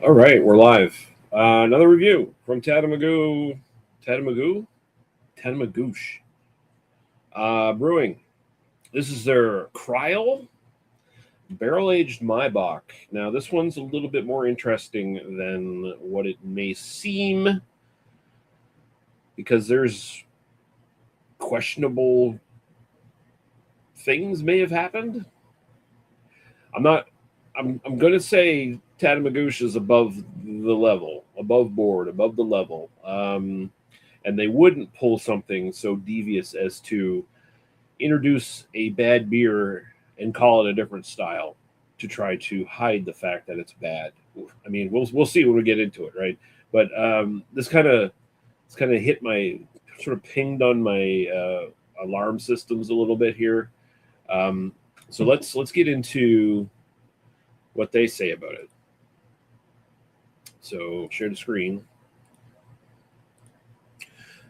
All right, we're live. Another review from Tatamagouche Brewing. This is their Kryal barrel aged Maibock. Now, this one's a little bit more interesting than what it may seem because there's questionable things may have happened. I'm not. I'm going to say Tatamagouche is above the level, above board, above the level. And they wouldn't pull something so devious as to introduce a bad beer and call it a different style to try to hide the fact that it's bad. I mean, we'll see when we get into it, right? But this kind of hit my sort of pinged on my alarm systems a little bit here. So let's get into what they say about it. So share the screen.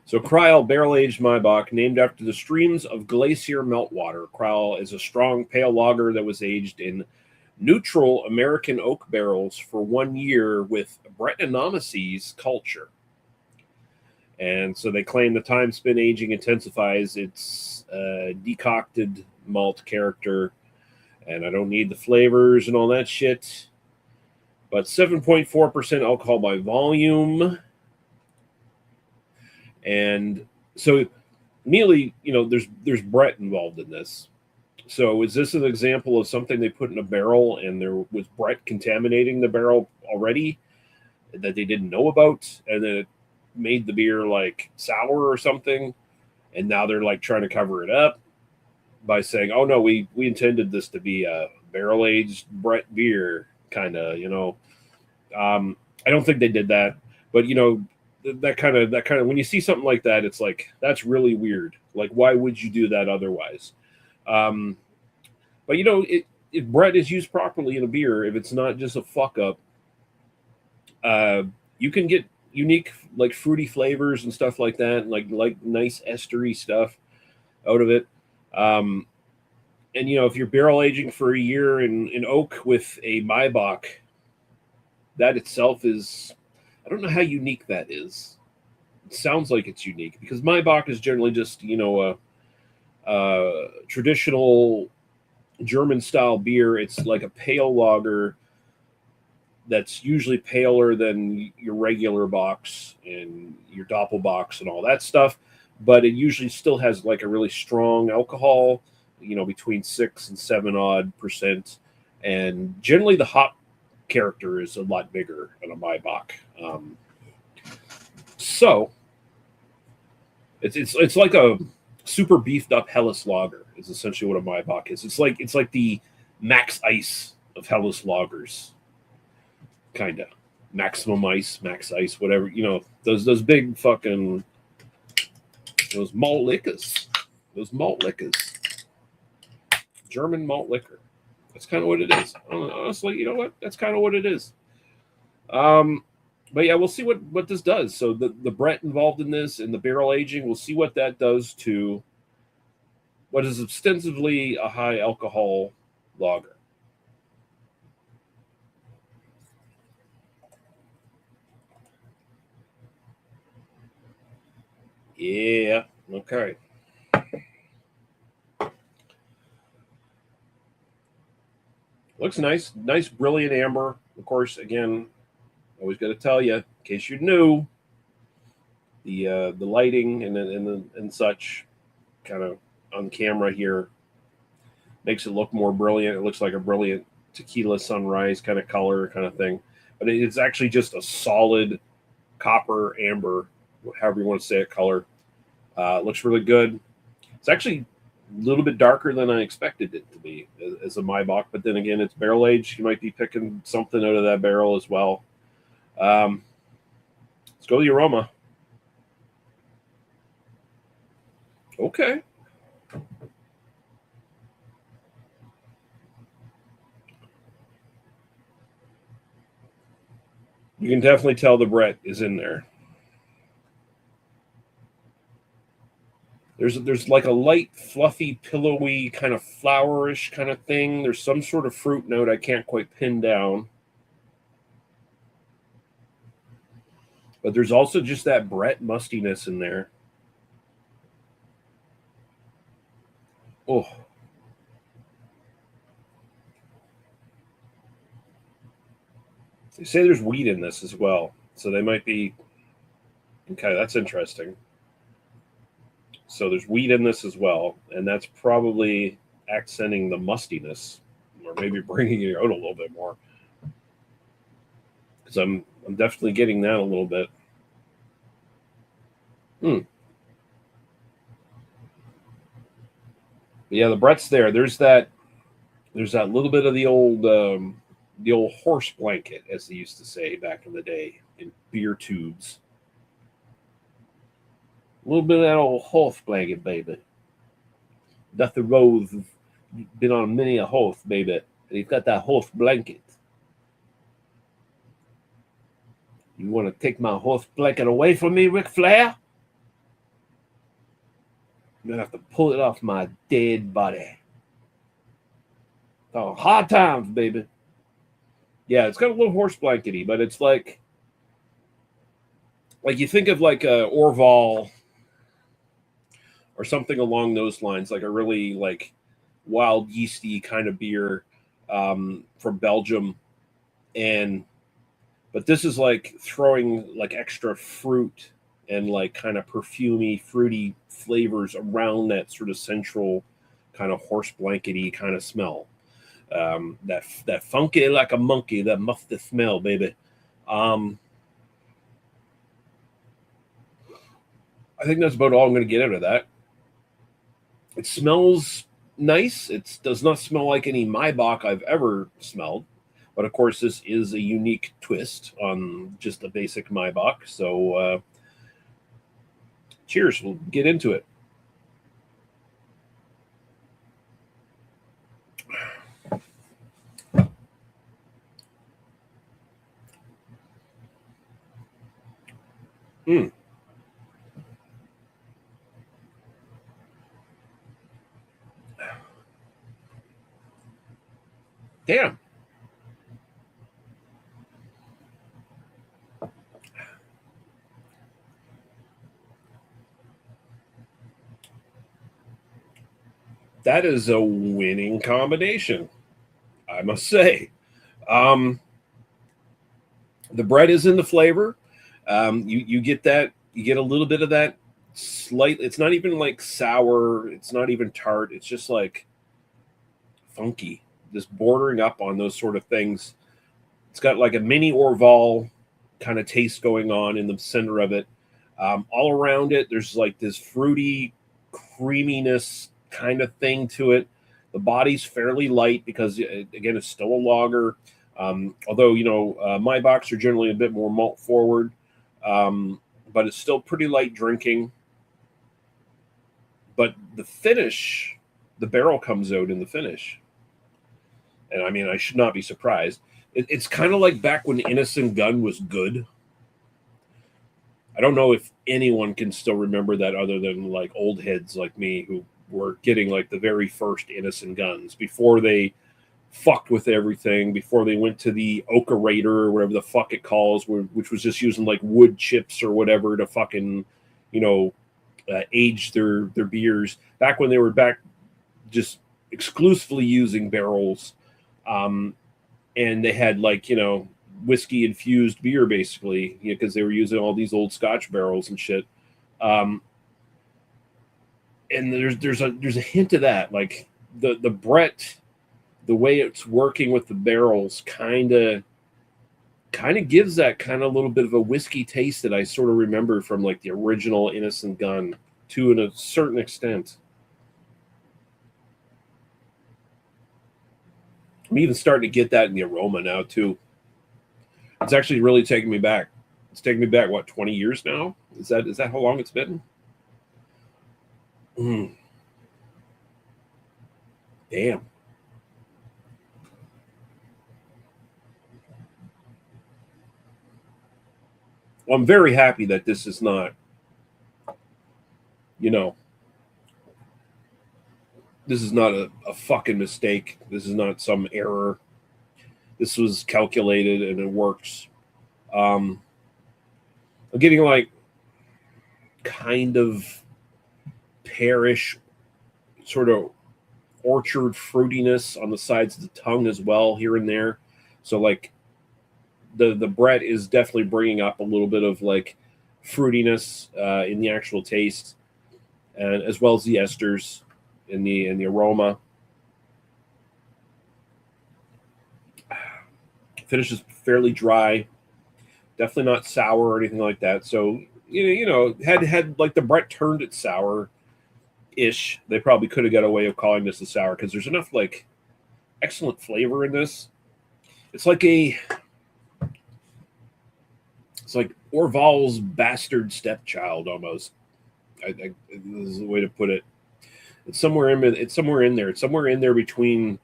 So Kryal barrel-aged Maibock, named after the streams of glacier meltwater. Kryal is a strong pale lager that was aged in neutral American oak barrels for 1 year with Brettanomyces culture. And so they claim the time spent aging intensifies its decocted malt character. And I don't need the flavors and all that shit. But 7.4% alcohol by volume. And so immediately, there's Brett involved in this. So is this an example of something they put in a barrel and there was Brett contaminating the barrel already that they didn't know about, and then it made the beer like sour or something, and now they're like trying to cover it up by saying, "Oh no, we intended this to be a barrel aged Brett beer," kind of, I don't think they did that, but that kind of when you see something like that, it's like that's really weird. Like, why would you do that otherwise? But if Brett is used properly in a beer, if it's not just a fuck up, you can get unique like fruity flavors and stuff like that, like nice estery stuff out of it. And if you're barrel aging for a year in oak with a Maibock, that itself is, I don't know how unique that is. It sounds like it's unique because Maibock is generally just a traditional German style beer. It's like a pale lager that's usually paler than your regular box and your doppelbox and all that stuff, but it usually still has like a really strong alcohol, between 6 and 7 odd %, and generally the hop character is a lot bigger than a Maibock. So it's like a super beefed up Helles lager is essentially what a Maibock is. It's like the max ice of Helles lagers, kind of maximum ice, max ice, whatever. Those big fucking those malt liquors, German malt liquor. That's kind of what it is. Honestly, you know what? That's kind of what it is. But yeah, we'll see what this does. So the Brett involved in this and the barrel aging, we'll see what that does to what is ostensibly a high alcohol lager. Yeah. Okay. Looks nice. Nice, brilliant amber. Of course, again, always got to tell you, in case you're new, the lighting and such, kind of on camera here, makes it look more brilliant. It looks like a brilliant tequila sunrise kind of color, kind of thing. But it's actually just a solid copper amber, however you want to say it, color. Looks really good. It's actually a little bit darker than I expected it to be as a Maibock, but then again, it's barrel aged. You might be picking something out of that barrel as well. Let's go to the aroma. Okay. You can definitely tell the Brett is in there. There's like a light, fluffy, pillowy, kind of flowerish kind of thing. There's some sort of fruit note I can't quite pin down. But there's also just that Brett mustiness in there. Oh, they say there's wheat in this as well, so they might be okay. That's interesting. So there's wheat in this as well, and that's probably accenting the mustiness, or maybe bringing it out a little bit more. Because I'm definitely getting that a little bit. Hmm. But yeah, the Brett's there. There's that little bit of the old horse blanket, as they used to say back in the day, in beer tubes. A little bit of that old horse blanket, baby. Dr. Rose has been on many a horse, baby. And he's got that horse blanket. You want to take my horse blanket away from me, Ric Flair? You're going to have to pull it off my dead body. Oh, hard times, baby. Yeah, it's got a little horse blankety, but it's like you think of like a Orval or something along those lines, like a really like wild yeasty kind of beer from Belgium, and but this is like throwing like extra fruit and like kind of perfumey, fruity flavors around that sort of central kind of horse blankety kind of smell. That funky like a monkey, that musty smell, baby. Um, I think that's about all I'm going to get out of that. It smells nice. It does not smell like any Maibock I've ever smelled. But of course, this is a unique twist on just a basic Maibock. So, cheers. We'll get into it. Mm. Damn. That is a winning combination, I must say. Um, the bread is in the flavor. You get that. You get a little bit of that slight. It's not even like sour. It's not even tart. It's just like funky, just bordering up on those sort of things. It's got like a mini Orval kind of taste going on in the center of it. All around it, there's like this fruity creaminess kind of thing to it. The body's fairly light because, again, it's still a lager. Although, my box are generally a bit more malt forward, but it's still pretty light drinking. But the finish, the barrel comes out in the finish. And I mean, I should not be surprised. It's kind of like back when Innocent Gun was good. I don't know if anyone can still remember that other than like old heads like me who were getting like the very first Innocent Guns before they fucked with everything, before they went to the Okarator or whatever the fuck it calls, which was just using like wood chips or whatever to fucking, age their beers. Back when they were back just exclusively using barrels, and they had like whiskey infused beer basically, because they were using all these old Scotch barrels and shit. Um, and there's a hint of that, like the Brett, the way it's working with the barrels, kind of gives that kind of little bit of a whiskey taste that I sort of remember from like the original Innocent Gun to a certain extent. I'm even starting to get that in the aroma now too. It's actually really taking me back. It's taking me back, what, 20 years now? Is that how long it's been? Mm, damn. Well, I'm very happy that this is not, you know, this is not a fucking mistake. This is not some error. This was calculated and it works. Um, I'm getting like kind of pearish, sort of orchard fruitiness on the sides of the tongue as well, here and there. So like the Brett is definitely bringing up a little bit of like fruitiness in the actual taste, and as well as the esters in the aroma. Finish is fairly dry, definitely not sour or anything like that. So had like the Brett turned it sour ish, they probably could have got away with calling this a sour because there's enough like excellent flavor in this. It's like Orval's bastard stepchild almost. This is the way to put it. It's somewhere in there. It's somewhere in there between,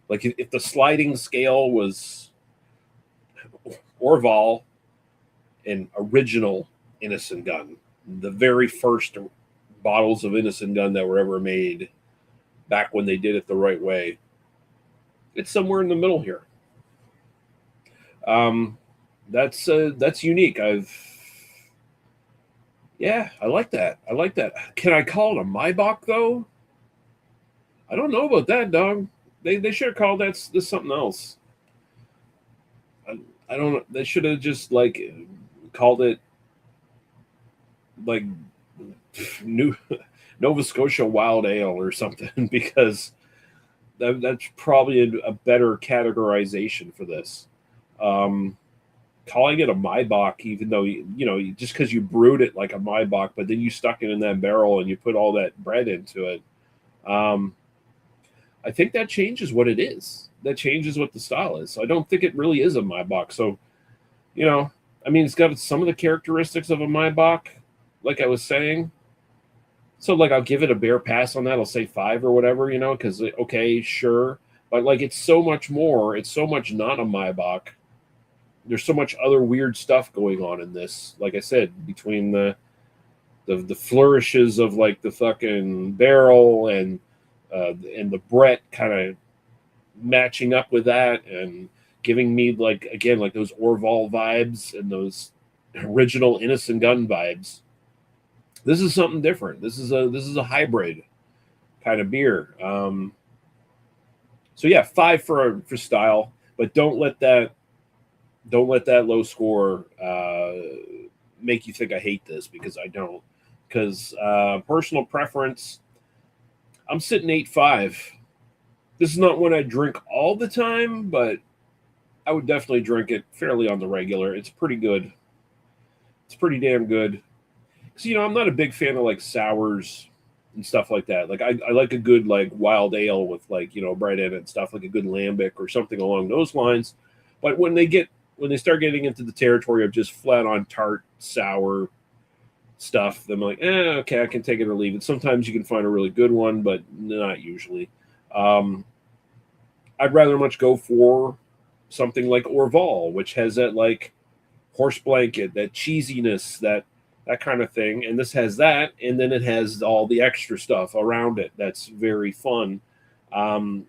like if the sliding scale was Orval and original Innocent Gun, the very first bottles of Innocent Gun that were ever made, back when they did it the right way. It's somewhere in the middle here. That's unique. I like that. I like that. Can I call it a Maibock though? I don't know about that, dog. They should have called this something else. I don't. They should have just like called it like New Nova Scotia Wild Ale or something, because that's probably a better categorization for this. Calling it a Maibock, even though just because you brewed it like a Maibock, but then you stuck it in that barrel and you put all that bread into it, I think that changes what it is. That changes what the style is. So I don't think it really is a Maibock. So, I mean, it's got some of the characteristics of a Maibock, like I was saying. So, like, I'll give it a bare pass on that. I'll say 5 or whatever, because okay, sure, but like, it's so much more. It's so much not a Maibock. There's so much other weird stuff going on in this. Like I said, between the flourishes of like the fucking barrel and the Brett kind of matching up with that and giving me like, again, like those Orval vibes and those original Innocent Gun vibes. This is something different. This is a hybrid kind of beer. So yeah, 5 for style, but don't let that low score make you think I hate this, because I don't. Because personal preference, I'm sitting 8.5. This is not one I drink all the time, but I would definitely drink it fairly on the regular. It's pretty good. It's pretty damn good. Because, I'm not a big fan of like sours and stuff like that. Like I like a good like wild ale with like, bread in it and stuff, like a good lambic or something along those lines. But when they start getting into the territory of just flat on tart, sour stuff, I'm like, okay, I can take it or leave it. Sometimes you can find a really good one, but not usually. I'd rather much go for something like Orval, which has that like horse blanket, that cheesiness, that kind of thing. And this has that, and then it has all the extra stuff around it that's very fun.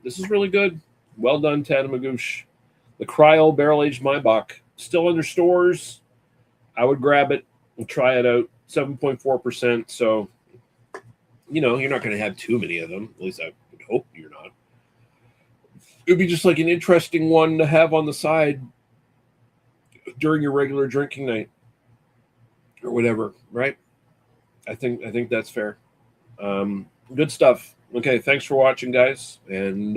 This is really good. Well done, Tatamagouche. The Kryal barrel-aged Maibock, still in their stores. I would grab it and try it out. 7.4%. So, you're not going to have too many of them. At least I would hope you're not. It would be just like an interesting one to have on the side during your regular drinking night or whatever, right? I think that's fair. Good stuff. Okay, thanks for watching, guys. And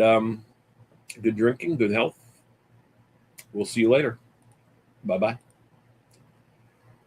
good drinking, good health. We'll see you later. Bye-bye.